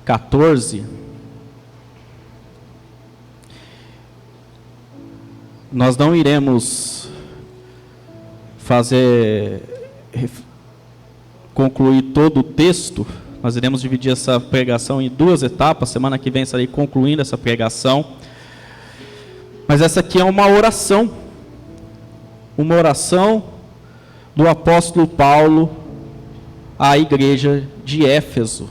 14, nós não iremos concluir todo o texto. Nós iremos dividir essa pregação em duas etapas. Semana que vem estarei concluindo essa pregação. Mas essa aqui é uma oração do apóstolo Paulo à igreja de Éfeso.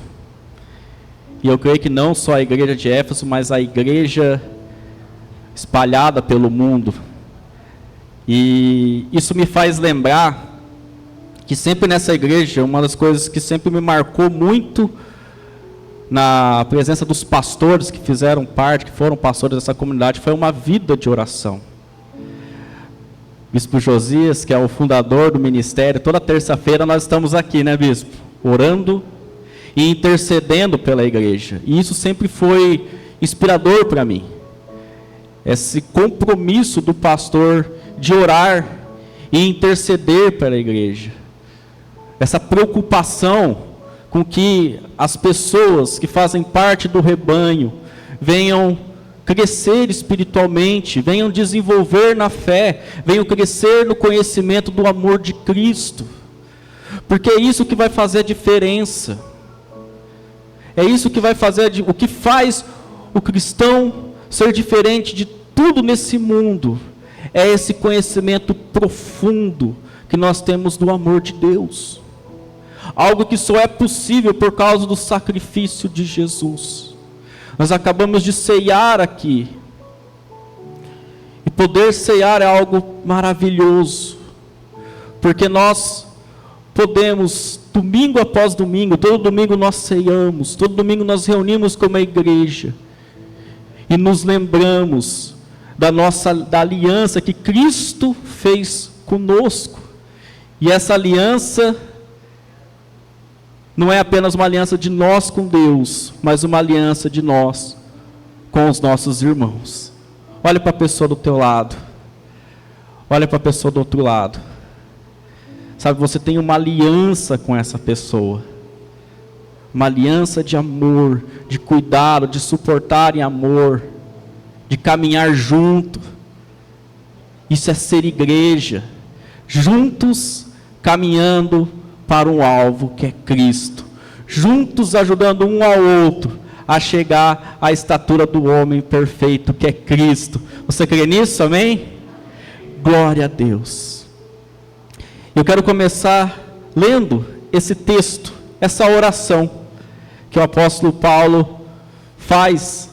E eu creio que não só a igreja de Éfeso, mas a igreja espalhada pelo mundo. E isso me faz lembrar que sempre nessa igreja, uma das coisas que sempre me marcou muito na presença dos pastores que fizeram parte, que foram pastores dessa comunidade, foi uma vida de oração. Bispo Josias, que é o fundador do ministério, toda terça-feira nós estamos aqui, né, bispo? Orando e intercedendo pela igreja. E isso sempre foi inspirador para mim. Esse compromisso do pastor de orar e interceder pela igreja. Essa preocupação com que as pessoas que fazem parte do rebanho venham crescer espiritualmente, venham desenvolver na fé, venham crescer no conhecimento do amor de Cristo. Porque é isso que vai fazer a diferença. É isso que vai fazer, o que faz o cristão ser diferente de tudo nesse mundo. É esse conhecimento profundo que nós temos do amor de Deus. Algo que só é possível por causa do sacrifício de Jesus. Nós acabamos de ceiar aqui. E poder ceiar é algo maravilhoso. Porque nós podemos, domingo após domingo, todo domingo nós ceiamos, todo domingo nós reunimos como a igreja. E nos lembramos da aliança que Cristo fez conosco. E essa aliança não é apenas uma aliança de nós com Deus, mas uma aliança de nós com os nossos irmãos. Olha para a pessoa do teu lado. Olha para a pessoa do outro lado. Sabe, você tem uma aliança com essa pessoa. Uma aliança de amor, de cuidado, de suportar em amor, de caminhar junto. Isso é ser igreja. Juntos caminhando para um alvo que é Cristo, juntos ajudando um ao outro a chegar à estatura do homem perfeito que é Cristo. Você crê nisso, amém? Glória a Deus. Eu quero começar lendo esse texto, essa oração que o apóstolo Paulo faz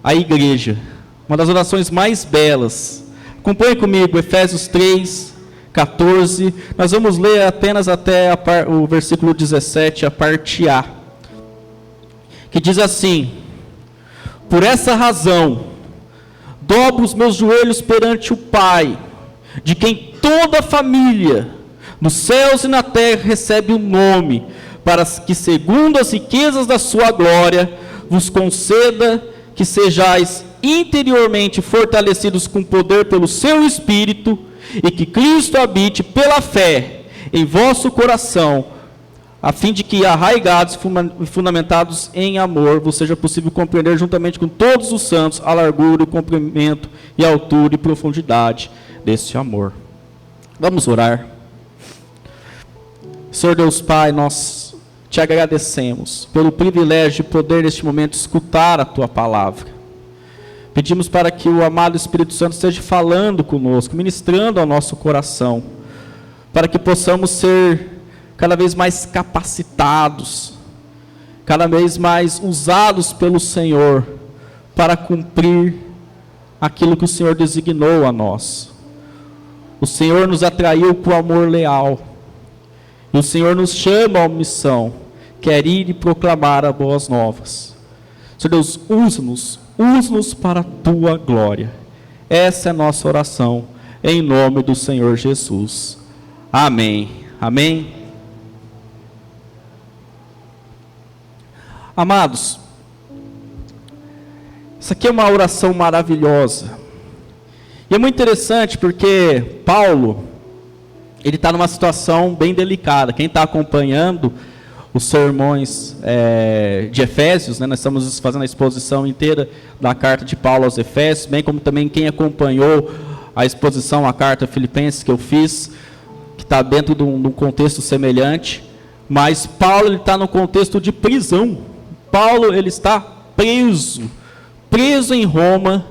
à igreja, uma das orações mais belas. Acompanhe comigo Efésios 3, 14, nós vamos ler apenas até o versículo 17, a parte A, que diz assim: por essa razão, dobro os meus joelhos perante o Pai, de quem toda a família, nos céus e na terra, recebe o nome, para que, segundo as riquezas da sua glória, vos conceda que sejais interiormente fortalecidos com poder pelo seu Espírito, e que Cristo habite pela fé em vosso coração, a fim de que, arraigados e fundamentados em amor, vos seja possível compreender juntamente com todos os santos a largura, o comprimento e a altura e profundidade desse amor. Vamos orar. Senhor Deus Pai, nós te agradecemos pelo privilégio de poder neste momento escutar a tua palavra. Pedimos para que o amado Espírito Santo esteja falando conosco, ministrando ao nosso coração, para que possamos ser cada vez mais capacitados, cada vez mais usados pelo Senhor, para cumprir aquilo que o Senhor designou a nós. O Senhor nos atraiu com amor leal, e o Senhor nos chama à missão, quer ir e proclamar as boas novas. Senhor Deus, usa-nos para a tua glória. Essa é a nossa oração, em nome do Senhor Jesus. Amém. Amém. Amados, isso aqui é uma oração maravilhosa. E é muito interessante porque Paulo, ele está numa situação bem delicada. Quem está acompanhando os sermões de Efésios, né? Nós estamos fazendo a exposição inteira da carta de Paulo aos Efésios, bem como também quem acompanhou a exposição, a carta Filipenses que eu fiz, que está dentro de um contexto semelhante, mas Paulo está no contexto de prisão. Paulo ele está preso em Roma,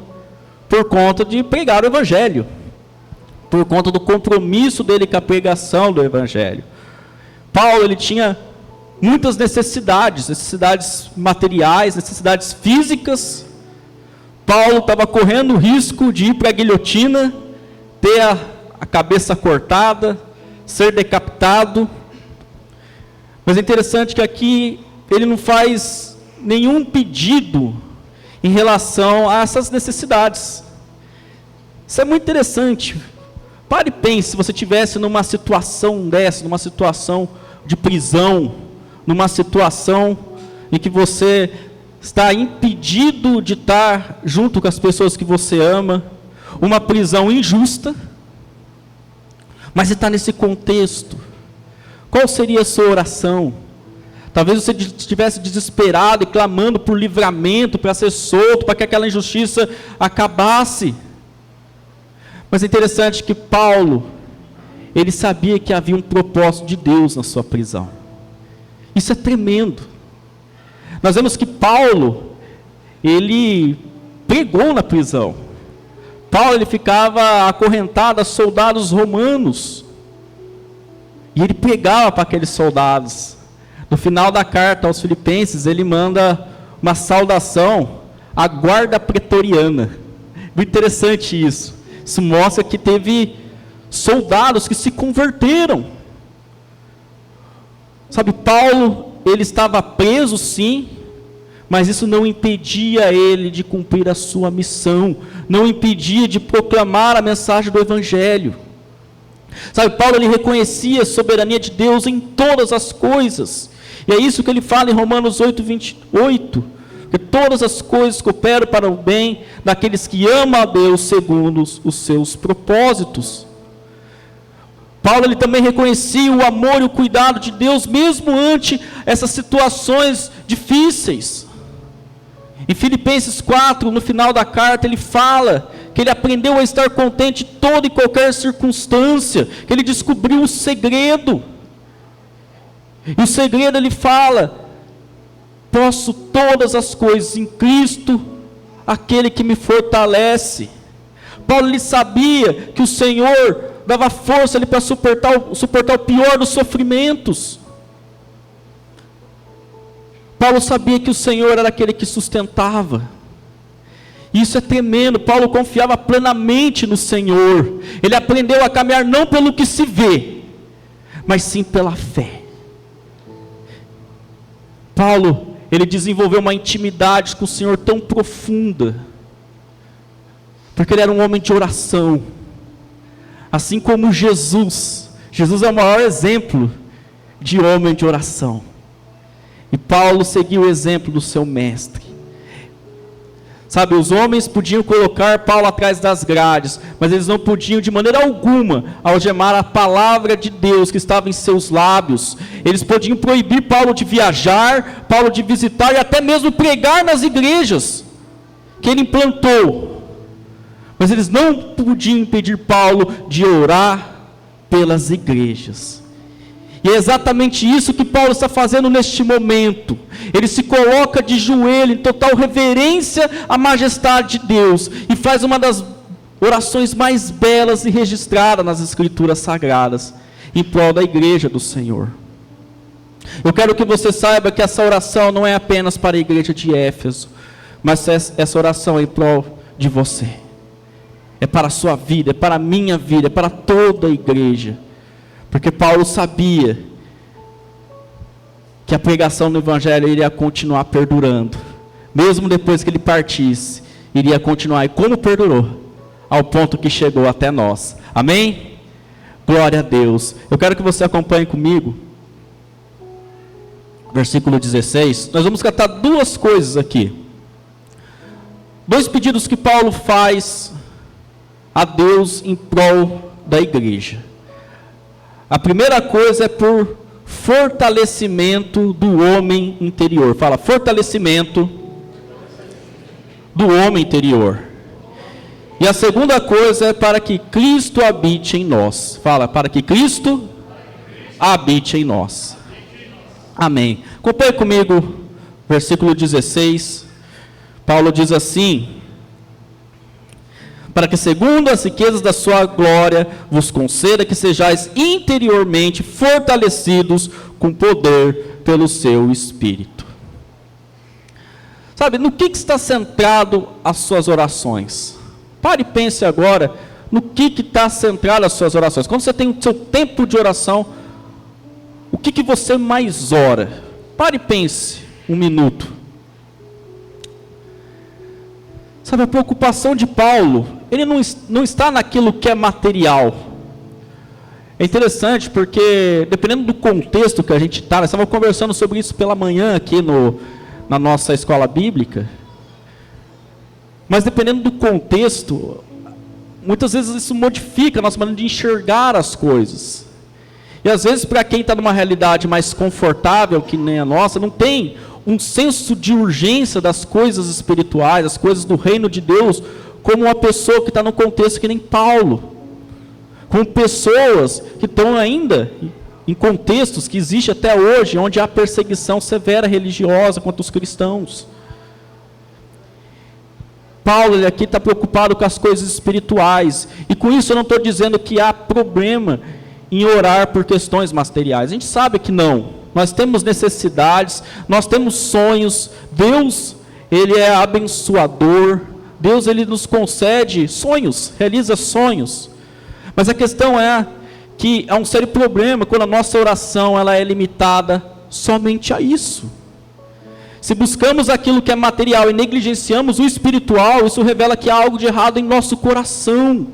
por conta de pregar o Evangelho, por conta do compromisso dele com a pregação do Evangelho. Paulo ele tinha muitas necessidades materiais, necessidades físicas. Paulo estava correndo o risco de ir para a guilhotina, ter a cabeça cortada, ser decapitado. Mas é interessante que aqui ele não faz nenhum pedido em relação a essas necessidades. Isso é muito interessante. Pare e pense, se você estivesse numa situação dessa, numa situação de prisão, numa situação em que você está impedido de estar junto com as pessoas que você ama, uma prisão injusta, mas você está nesse contexto, qual seria a sua oração? Talvez você estivesse desesperado e clamando por livramento, para ser solto, para que aquela injustiça acabasse. Mas é interessante que Paulo, ele sabia que havia um propósito de Deus na sua prisão. Isso é tremendo. Nós vemos que Paulo, ele pregou na prisão. Paulo, ele ficava acorrentado a soldados romanos. E ele pregava para aqueles soldados. No final da carta aos Filipenses, ele manda uma saudação à guarda pretoriana. Muito interessante isso. Isso mostra que teve soldados que se converteram. Sabe, Paulo, ele estava preso sim, mas isso não impedia ele de cumprir a sua missão, não impedia de proclamar a mensagem do Evangelho. Sabe, Paulo, ele reconhecia a soberania de Deus em todas as coisas, e é isso que ele fala em Romanos 8:28, que todas as coisas cooperam para o bem daqueles que amam a Deus segundo os seus propósitos. Paulo, ele também reconhecia o amor e o cuidado de Deus, mesmo ante essas situações difíceis. Em Filipenses 4, no final da carta, ele fala que ele aprendeu a estar contente em toda e qualquer circunstância, que ele descobriu o segredo. E o segredo, ele fala: posso todas as coisas em Cristo, aquele que me fortalece. Paulo, ele sabia que o Senhor dava força para suportar o pior dos sofrimentos. Paulo sabia que o Senhor era aquele que sustentava. Isso é tremendo. Paulo confiava plenamente no Senhor. Ele aprendeu a caminhar não pelo que se vê, mas sim pela fé. Paulo, ele desenvolveu uma intimidade com o Senhor tão profunda, porque ele era um homem de oração, assim como Jesus. Jesus é o maior exemplo de homem de oração, e Paulo seguiu o exemplo do seu mestre. Sabe, os homens podiam colocar Paulo atrás das grades, mas eles não podiam de maneira alguma algemar a palavra de Deus que estava em seus lábios. Eles podiam proibir Paulo de viajar, Paulo de visitar e até mesmo pregar nas igrejas que ele implantou. Mas eles não podiam impedir Paulo de orar pelas igrejas. E é exatamente isso que Paulo está fazendo neste momento. Ele se coloca de joelho em total reverência à majestade de Deus e faz uma das orações mais belas e registradas nas Escrituras Sagradas em prol da igreja do Senhor. Eu quero que você saiba que essa oração não é apenas para a igreja de Éfeso, mas essa oração é em prol de você. É para a sua vida, é para a minha vida, é para toda a igreja. Porque Paulo sabia que a pregação do Evangelho iria continuar perdurando. Mesmo depois que ele partisse, iria continuar. E como perdurou? Ao ponto que chegou até nós. Amém? Glória a Deus. Eu quero que você acompanhe comigo. Versículo 16. Nós vamos tratar duas coisas aqui. Dois pedidos que Paulo faz a Deus em prol da igreja. A primeira coisa é por fortalecimento do homem interior. Fala, fortalecimento do homem interior. E a segunda coisa é para que Cristo habite em nós. Fala, para que Cristo habite em nós. Amém. Acompanhe comigo, versículo 16. Paulo diz assim: para que segundo as riquezas da sua glória vos conceda que sejais interiormente fortalecidos com poder pelo seu Espírito. Sabe, no que está centrado as suas orações? Pare e pense agora no que está centrado as suas orações. Quando você tem o seu tempo de oração, o que você mais ora? Pare e pense um minuto. Sabe, a preocupação de Paulo, ele não está naquilo que é material. É interessante porque, dependendo do contexto que a gente está, nós estávamos conversando sobre isso pela manhã aqui na nossa escola bíblica. Mas dependendo do contexto, muitas vezes isso modifica a nossa maneira de enxergar as coisas. E às vezes para quem está numa realidade mais confortável, que nem a nossa, não tem um senso de urgência das coisas espirituais, das coisas do reino de Deus, como uma pessoa que está num contexto que nem Paulo. Com pessoas que estão ainda em contextos que existem até hoje, onde há perseguição severa religiosa contra os cristãos. Paulo, ele aqui está preocupado com as coisas espirituais. E com isso eu não estou dizendo que há problema em orar por questões materiais. A gente sabe que não. Nós temos necessidades, nós temos sonhos. Deus, ele é abençoador. Deus, ele nos concede sonhos, realiza sonhos. Mas a questão é que há um sério problema quando a nossa oração ela é limitada somente a isso. Se buscamos aquilo que é material e negligenciamos o espiritual, isso revela que há algo de errado em nosso coração.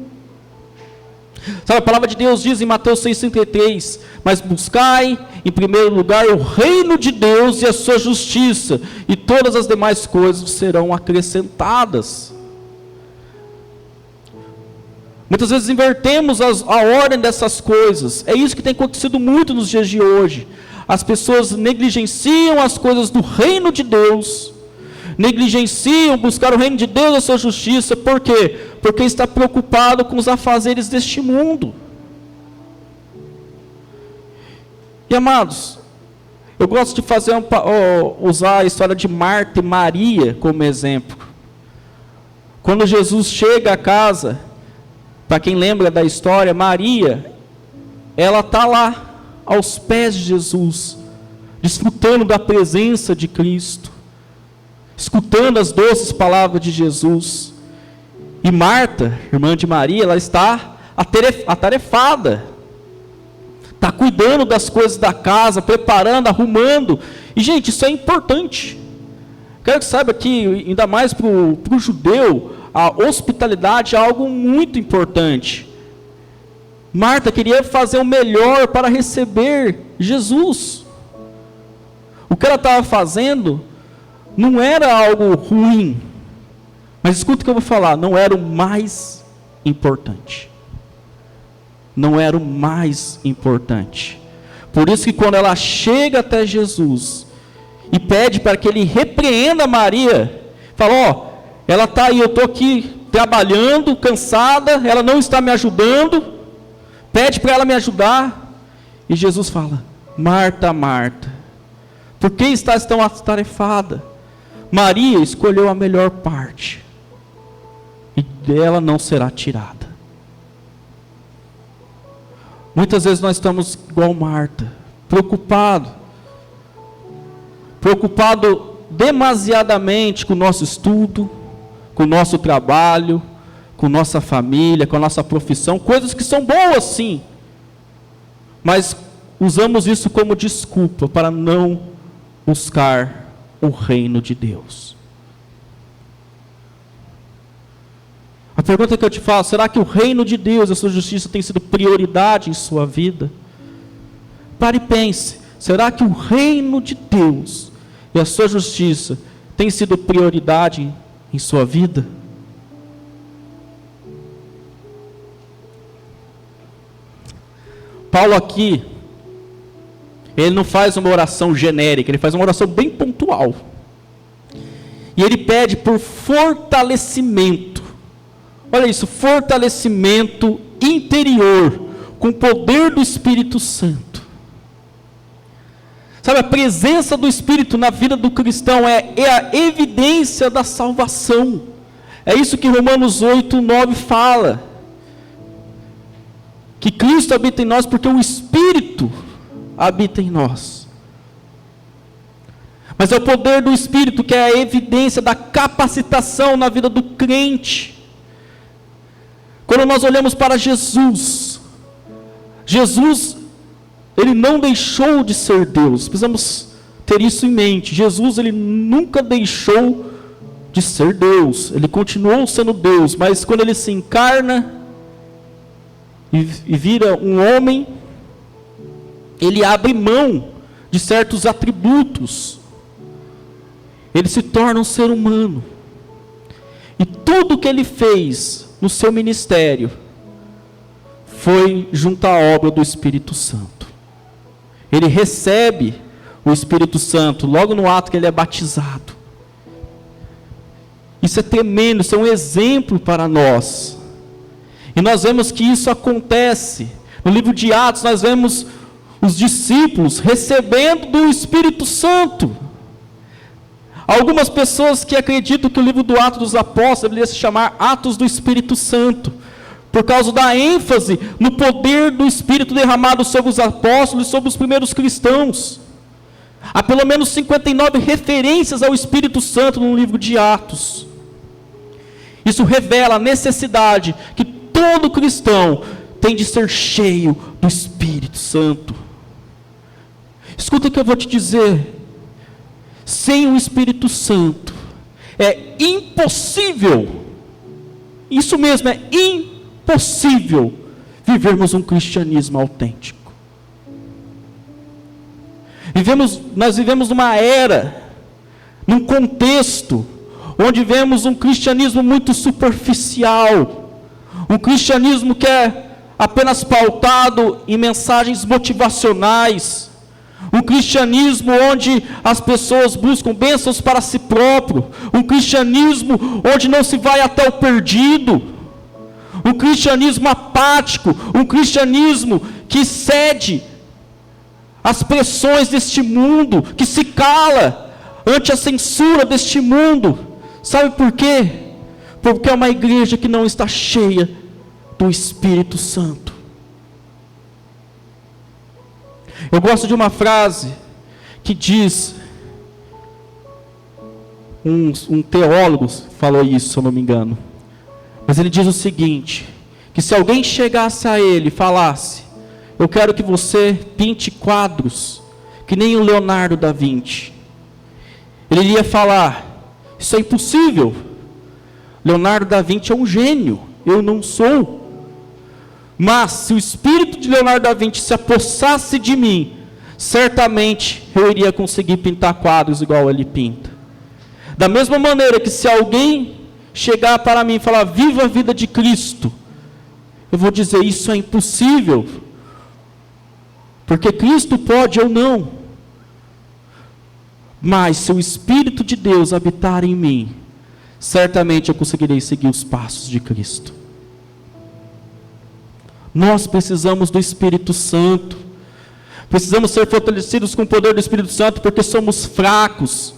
Sabe, a palavra de Deus diz em Mateus 6,33: mas buscai em primeiro lugar o reino de Deus e a sua justiça, e todas as demais coisas serão acrescentadas. Muitas vezes invertemos a ordem dessas coisas. É isso que tem acontecido muito nos dias de hoje. As pessoas negligenciam as coisas do reino de Deus, negligenciam buscar o reino de Deus e a sua justiça. Por quê? Porque está preocupado com os afazeres deste mundo. E amados, eu gosto de usar a história de Marta e Maria como exemplo. Quando Jesus chega à casa, para quem lembra da história, Maria, ela está lá, aos pés de Jesus, desfrutando da presença de Cristo, escutando as doces palavras de Jesus. E Marta, irmã de Maria, ela está atarefada, está cuidando das coisas da casa, preparando, arrumando. E gente, isso é importante. Quero que saiba que, ainda mais para o judeu, a hospitalidade é algo muito importante. Marta queria fazer o melhor para receber Jesus. O que ela estava fazendo não era algo ruim, mas escuta o que eu vou falar, não era o mais importante. Não era o mais importante. Por isso que quando ela chega até Jesus e pede para que ele repreenda Maria, fala, ela está aí, eu estou aqui trabalhando, cansada, ela não está me ajudando, pede para ela me ajudar. E Jesus fala: Marta, Marta, por que estás tão atarefada? Maria escolheu a melhor parte, e dela não será tirada. Muitas vezes nós estamos igual Marta, preocupado demasiadamente com o nosso estudo, com o nosso trabalho, com nossa família, com a nossa profissão, coisas que são boas sim, mas usamos isso como desculpa para não buscar o reino de Deus. A pergunta que eu te faço: será que o reino de Deus e a sua justiça tem sido prioridade em sua vida? Pare e pense, será que o reino de Deus e a sua justiça tem sido prioridade em sua vida? Paulo aqui, Ele não faz uma oração genérica, ele faz uma oração bem pontual. E ele pede por fortalecimento. Olha isso, fortalecimento interior, com o poder do Espírito Santo. Sabe, a presença do Espírito na vida do cristão é a evidência da salvação. É isso que Romanos 8:9 fala. Que Cristo habita em nós porque o Espírito habita em nós. Mas é o poder do Espírito que é a evidência da capacitação na vida do crente. Quando nós olhamos para Jesus, ele não deixou de ser Deus. Precisamos ter isso em mente. Jesus, ele nunca deixou de ser Deus. Ele continuou sendo Deus, mas quando ele se encarna e vira um homem, ele abre mão de certos atributos. Ele se torna um ser humano. E tudo que ele fez no seu ministério foi junto à obra do Espírito Santo. Ele recebe o Espírito Santo logo no ato que ele é batizado. Isso é tremendo, isso é um exemplo para nós. E nós vemos que isso acontece. No livro de Atos nós vemos os discípulos recebendo do Espírito Santo. Algumas pessoas que acreditam que o livro do Atos dos Apóstolos deveria se chamar Atos do Espírito Santo, por causa da ênfase no poder do Espírito derramado sobre os apóstolos e sobre os primeiros cristãos. Há pelo menos 59 referências ao Espírito Santo no livro de Atos. Isso revela a necessidade que todo cristão tem de ser cheio do Espírito Santo. Escuta o que eu vou te dizer. Sem o Espírito Santo é impossível, isso mesmo, é impossível vivermos um cristianismo autêntico. Nós vivemos numa era, num contexto, onde vemos um cristianismo muito superficial, um cristianismo que é apenas pautado em mensagens motivacionais, um cristianismo onde as pessoas buscam bênçãos para si próprio, um cristianismo onde não se vai até o perdido, um cristianismo apático, um cristianismo que cede às pressões deste mundo, que se cala ante a censura deste mundo. Sabe por quê? Porque é uma igreja que não está cheia do Espírito Santo. Eu gosto de uma frase que diz, um teólogo falou isso, se eu não me engano, mas ele diz o seguinte, que se alguém chegasse a ele e falasse, eu quero que você pinte quadros, que nem o Leonardo da Vinci, ele iria falar, isso é impossível, Leonardo da Vinci é um gênio, eu não sou. Mas se o espírito de Leonardo da Vinci se apossasse de mim, certamente eu iria conseguir pintar quadros igual ele pinta. Da mesma maneira que se alguém chegar para mim e falar, viva a vida de Cristo, eu vou dizer, isso é impossível, porque Cristo pode ou não. Mas se o Espírito de Deus habitar em mim, certamente eu conseguirei seguir os passos de Cristo. Nós precisamos do Espírito Santo, precisamos ser fortalecidos com o poder do Espírito Santo, porque somos fracos,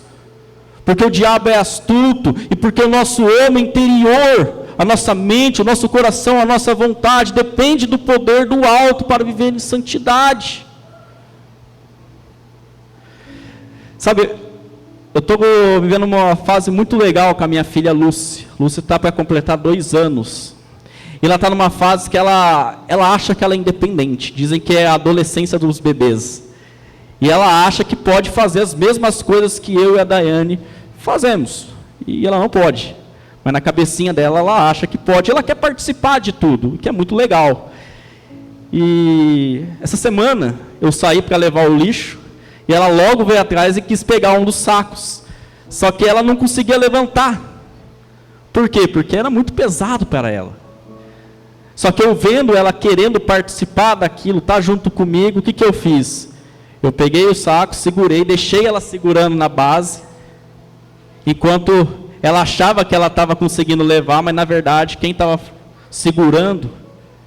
porque o diabo é astuto, e porque o nosso homem interior, a nossa mente, o nosso coração, a nossa vontade, depende do poder do alto para viver em santidade. Sabe, eu estou vivendo uma fase muito legal com a minha filha Lúcia. Lúcia está para completar 2 anos. E ela está numa fase que ela acha que ela é independente. Dizem que é a adolescência dos bebês. E ela acha que pode fazer as mesmas coisas que eu e a Daiane fazemos. E ela não pode. Mas na cabecinha dela, ela acha que pode. Ela quer participar de tudo, o que é muito legal. E essa semana, eu saí para levar o lixo. E ela logo veio atrás e quis pegar um dos sacos. Só que ela não conseguia levantar. Por quê? Porque era muito pesado para ela. Só que eu vendo ela querendo participar daquilo, tá junto comigo, o que eu fiz? Eu peguei o saco, segurei, deixei ela segurando na base, enquanto ela achava que ela estava conseguindo levar, mas na verdade quem estava segurando,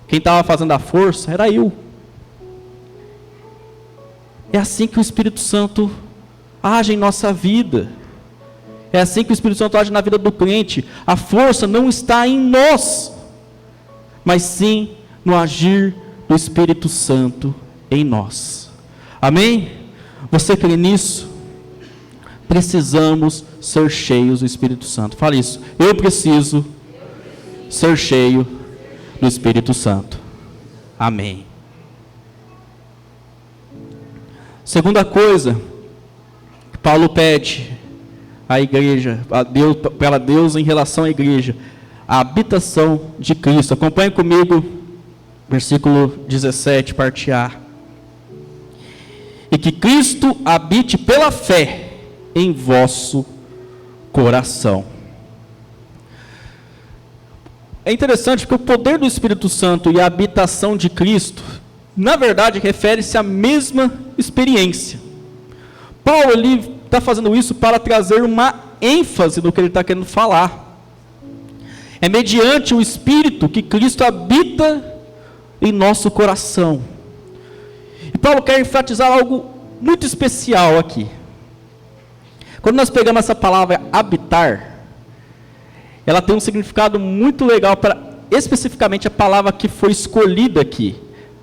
quem estava fazendo a força, era eu. É assim que o Espírito Santo age em nossa vida. É assim que o Espírito Santo age na vida do crente. A força não está em nós, mas sim no agir do Espírito Santo em nós. Amém? Você crê nisso? Precisamos ser cheios do Espírito Santo. Fala isso. Eu preciso ser cheio do Espírito Santo. Amém. Segunda coisa que Paulo pede à igreja, para Deus em relação à igreja, a habitação de Cristo. Acompanhe comigo, versículo 17, parte A. E que Cristo habite pela fé em vosso coração. É interessante porque o poder do Espírito Santo e a habitação de Cristo, na verdade, refere-se à mesma experiência. Paulo, ele está fazendo isso para trazer uma ênfase no que ele está querendo falar. É mediante o Espírito que Cristo habita em nosso coração. E Paulo quer enfatizar algo muito especial aqui. Quando nós pegamos essa palavra habitar, ela tem um significado muito legal para especificamente a palavra que foi escolhida aqui,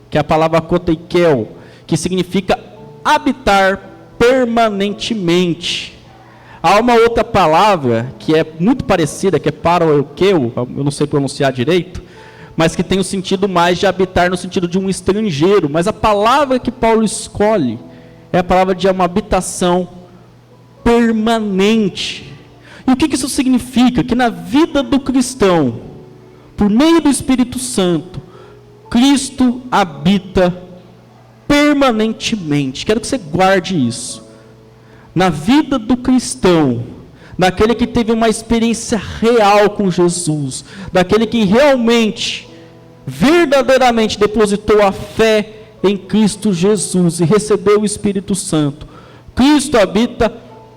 que é a palavra koteikel, que significa habitar permanentemente. Há uma outra palavra que é muito parecida, que é paroekeu, eu não sei pronunciar direito, mas que tem o sentido mais de habitar no sentido de um estrangeiro. Mas a palavra que Paulo escolhe é a palavra de uma habitação permanente. E o que isso significa? Que na vida do cristão, por meio do Espírito Santo, Cristo habita permanentemente. Quero que você guarde isso. Na vida do cristão, daquele que teve uma experiência real com Jesus, daquele que realmente, verdadeiramente depositou a fé em Cristo Jesus e recebeu o Espírito Santo, Cristo habita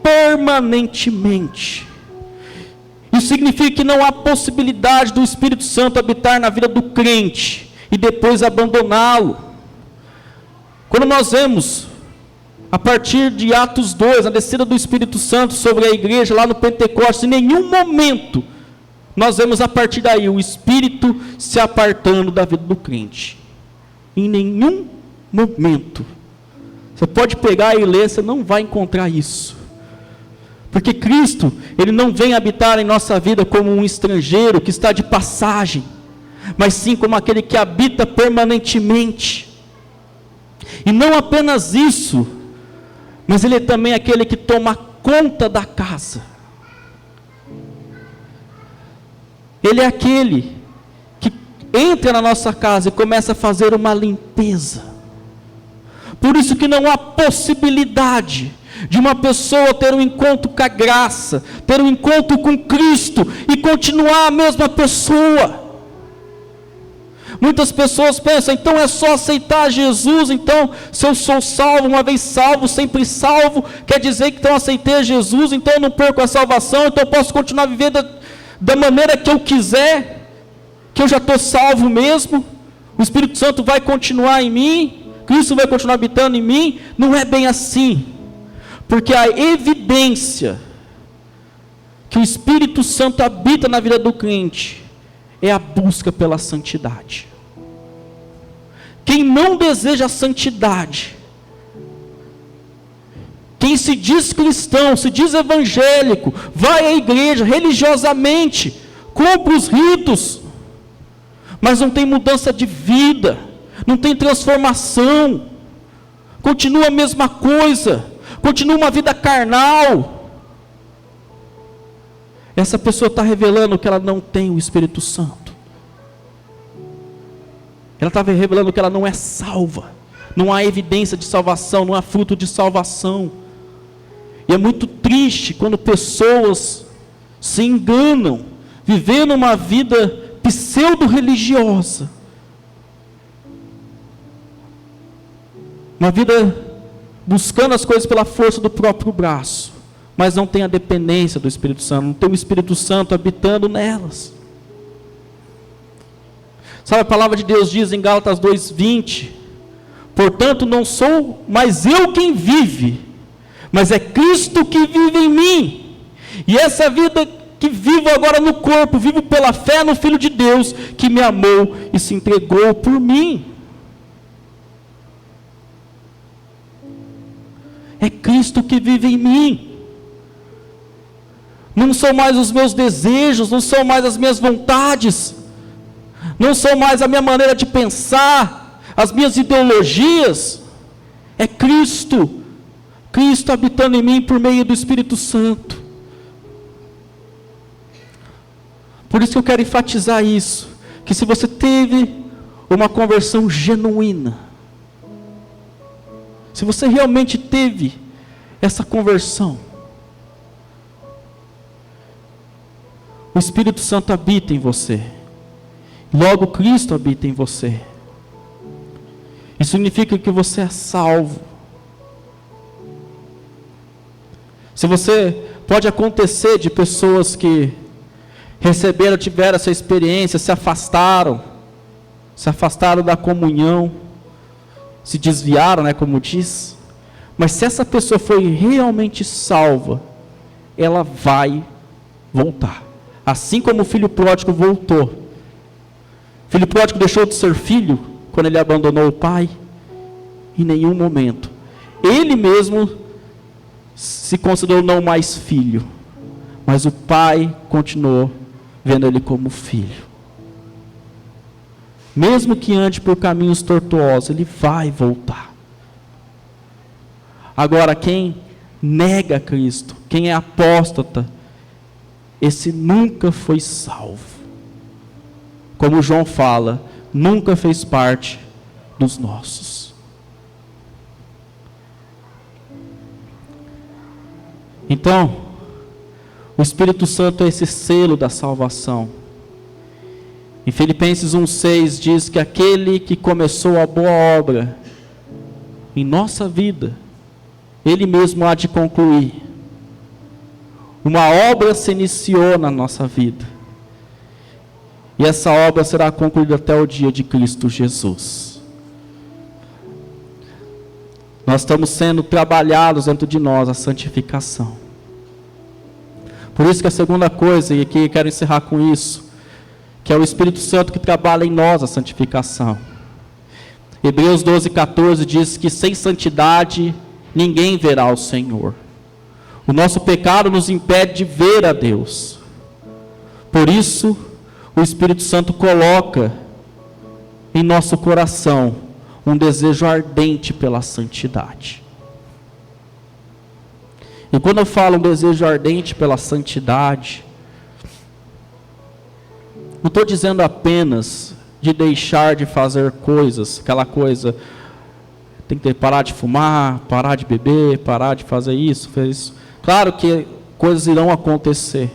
permanentemente. Isso significa que não há possibilidade do Espírito Santo habitar na vida do crente e depois abandoná-lo. Quando nós vemos, a partir de Atos 2, a descida do Espírito Santo sobre a igreja lá no Pentecostes, em nenhum momento nós vemos a partir daí o Espírito se apartando da vida do crente. Em nenhum momento. Você pode pegar e ler, você não vai encontrar isso. Porque Cristo, Ele não vem habitar em nossa vida como um estrangeiro que está de passagem, mas sim como aquele que habita permanentemente. E não apenas isso, mas Ele é também aquele que toma conta da casa. Ele é aquele que entra na nossa casa e começa a fazer uma limpeza. Por isso que não há possibilidade de uma pessoa ter um encontro com a graça, ter um encontro com Cristo e continuar a mesma pessoa. Muitas pessoas pensam, então é só aceitar Jesus, então se eu sou salvo, uma vez salvo, sempre salvo, quer dizer que então aceitei Jesus, então eu não perco a salvação, então eu posso continuar vivendo da maneira que eu quiser, que eu já estou salvo mesmo, o Espírito Santo vai continuar em mim, Cristo vai continuar habitando em mim. Não é bem assim, porque a evidência que o Espírito Santo habita na vida do crente é a busca pela santidade. Quem não deseja a santidade, quem se diz cristão, se diz evangélico, vai à igreja religiosamente, cumpre os ritos, mas não tem mudança de vida, não tem transformação, continua a mesma coisa, continua uma vida carnal, essa pessoa está revelando que ela não tem o Espírito Santo. Ela está revelando que ela não é salva. Não há evidência de salvação, não há fruto de salvação. E é muito triste quando pessoas se enganam, vivendo uma vida pseudo-religiosa. Uma vida buscando as coisas pela força do próprio braço, mas não tem a dependência do Espírito Santo, não tem o Espírito Santo habitando nelas. Sabe, a palavra de Deus diz em Gálatas 2:20, portanto não sou mais eu quem vive, mas é Cristo que vive em mim, e essa vida que vivo agora no corpo, vivo pela fé no Filho de Deus, que me amou e se entregou por mim. É Cristo que vive em mim. Não são mais os meus desejos, não são mais as minhas vontades, não são mais a minha maneira de pensar, as minhas ideologias. É Cristo, Cristo habitando em mim por meio do Espírito Santo. Por isso que eu quero enfatizar isso, que se você teve uma conversão genuína, se você realmente teve essa conversão, o Espírito Santo habita em você, logo Cristo habita em você. Isso significa que você é salvo. Se você, pode acontecer de pessoas que receberam, tiveram essa experiência, se afastaram da comunhão, se desviaram, como diz, mas se essa pessoa foi realmente salva, ela vai voltar, assim como o filho pródigo voltou. O filho pródigo deixou de ser filho, quando ele abandonou o pai, em nenhum momento, ele mesmo se considerou não mais filho, mas o pai continuou vendo ele como filho. Mesmo que ande por caminhos tortuosos, ele vai voltar. Agora, quem nega Cristo, quem é apóstata, esse nunca foi salvo. Como João fala, nunca fez parte dos nossos. Então, o Espírito Santo é esse selo da salvação. Em Filipenses 1:6 diz que aquele que começou a boa obra em nossa vida, Ele mesmo há de concluir. Uma obra se iniciou na nossa vida, e essa obra será concluída até o dia de Cristo Jesus. Nós estamos sendo trabalhados dentro de nós a santificação. Por isso que a segunda coisa, e aqui quero encerrar com isso, que é o Espírito Santo que trabalha em nós a santificação. Hebreus 12:14 diz que sem santidade ninguém verá o Senhor. O nosso pecado nos impede de ver a Deus. Por isso, o Espírito Santo coloca em nosso coração um desejo ardente pela santidade. E quando eu falo um desejo ardente pela santidade, não estou dizendo apenas de deixar de fazer coisas, aquela coisa, tem que parar de fumar, parar de beber, parar de fazer isso, fazer isso. Claro que coisas irão acontecer,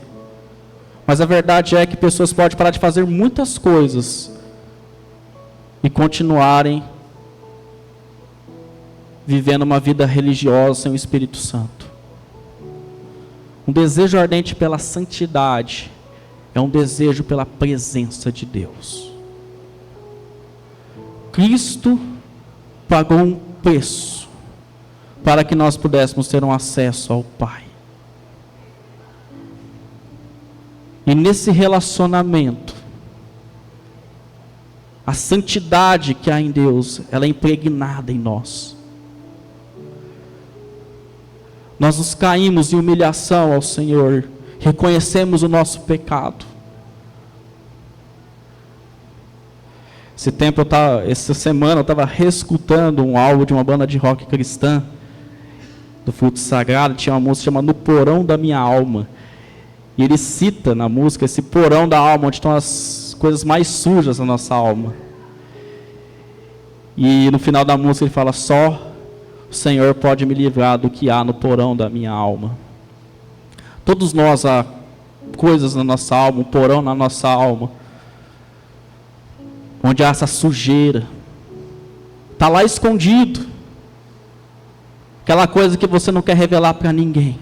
mas a verdade é que pessoas podem parar de fazer muitas coisas e continuarem vivendo uma vida religiosa sem o Espírito Santo. Um desejo ardente pela santidade é um desejo pela presença de Deus. Cristo pagou um preço para que nós pudéssemos ter um acesso ao Pai. E nesse relacionamento, a santidade que há em Deus, ela é impregnada em nós. Nós nos caímos em humilhação ao Senhor, reconhecemos o nosso pecado. Essa semana eu estava reescutando um álbum de uma banda de rock cristã, do Fruto Sagrado, tinha uma música chamada No Porão da Minha Alma, e ele cita na música esse porão da alma, onde estão as coisas mais sujas da nossa alma, e no final da música ele fala: só o Senhor pode me livrar do que há no porão da minha alma. Todos nós há coisas na nossa alma, um porão na nossa alma, onde há essa sujeira, está lá escondido, aquela coisa que você não quer revelar para ninguém.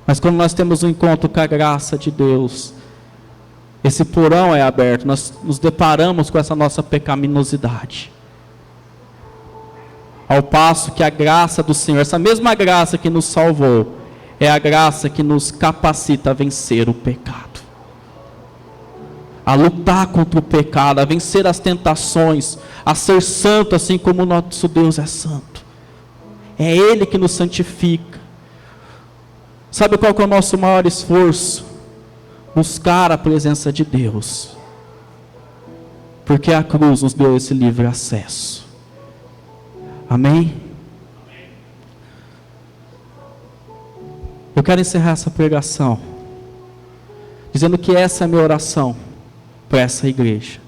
Mas quando nós temos um encontro com a graça de Deus, esse porão é aberto, nós nos deparamos com essa nossa pecaminosidade. Ao passo que a graça do Senhor, essa mesma graça que nos salvou, é a graça que nos capacita a vencer o pecado, a lutar contra o pecado, a vencer as tentações, a ser santo assim como o nosso Deus é santo. É Ele que nos santifica. Sabe qual que é o nosso maior esforço? Buscar a presença de Deus, porque a cruz nos deu esse livre acesso. Amém? Eu quero encerrar essa pregação dizendo que essa é a minha oração para essa igreja,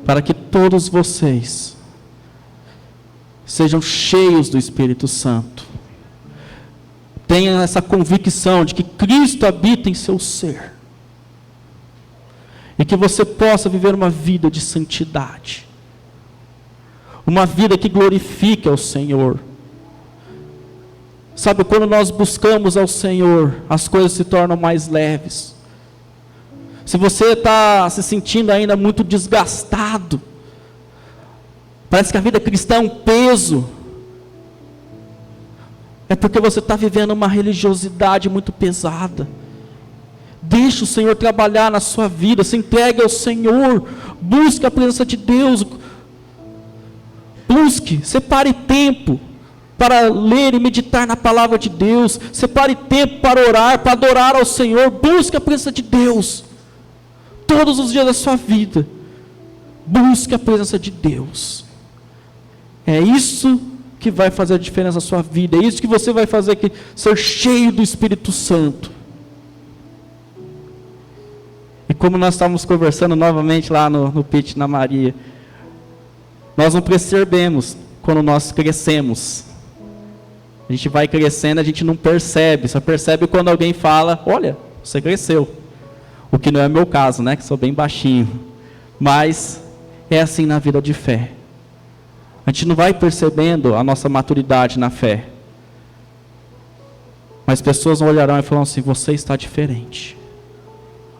para que todos vocês sejam cheios do Espírito Santo, tenham essa convicção de que Cristo habita em seu ser, e que você possa viver uma vida de santidade, uma vida que glorifique ao Senhor. Sabe, quando nós buscamos ao Senhor, as coisas se tornam mais leves. Se você está se sentindo ainda muito desgastado, parece que a vida cristã é um peso, é porque você está vivendo uma religiosidade muito pesada. Deixe o Senhor trabalhar na sua vida, se entregue ao Senhor, busque a presença de Deus, busque, separe tempo para ler e meditar na palavra de Deus, separe tempo para orar, para adorar ao Senhor, busque a presença de Deus, todos os dias da sua vida, busque a presença de Deus. É isso que vai fazer a diferença na sua vida, é isso que você vai fazer, ser cheio do Espírito Santo. E como nós estávamos conversando novamente lá no Pit na Maria, nós não percebemos quando nós crescemos. A gente vai crescendo, a gente não percebe, só percebe quando alguém fala: olha, você cresceu. O que não é meu caso, né, que sou bem baixinho. Mas é assim na vida de fé. A gente não vai percebendo a nossa maturidade na fé. Mas pessoas olharão e falarão assim: você está diferente.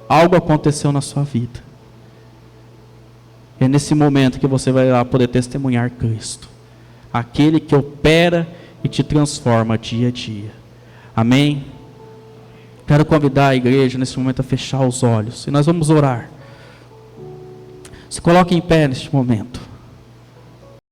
Algo aconteceu na sua vida. É nesse momento que você vai lá poder testemunhar Cristo, aquele que opera e te transforma dia a dia. Amém? Quero convidar a igreja nesse momento a fechar os olhos, e nós vamos orar. Se coloque em pé neste momento.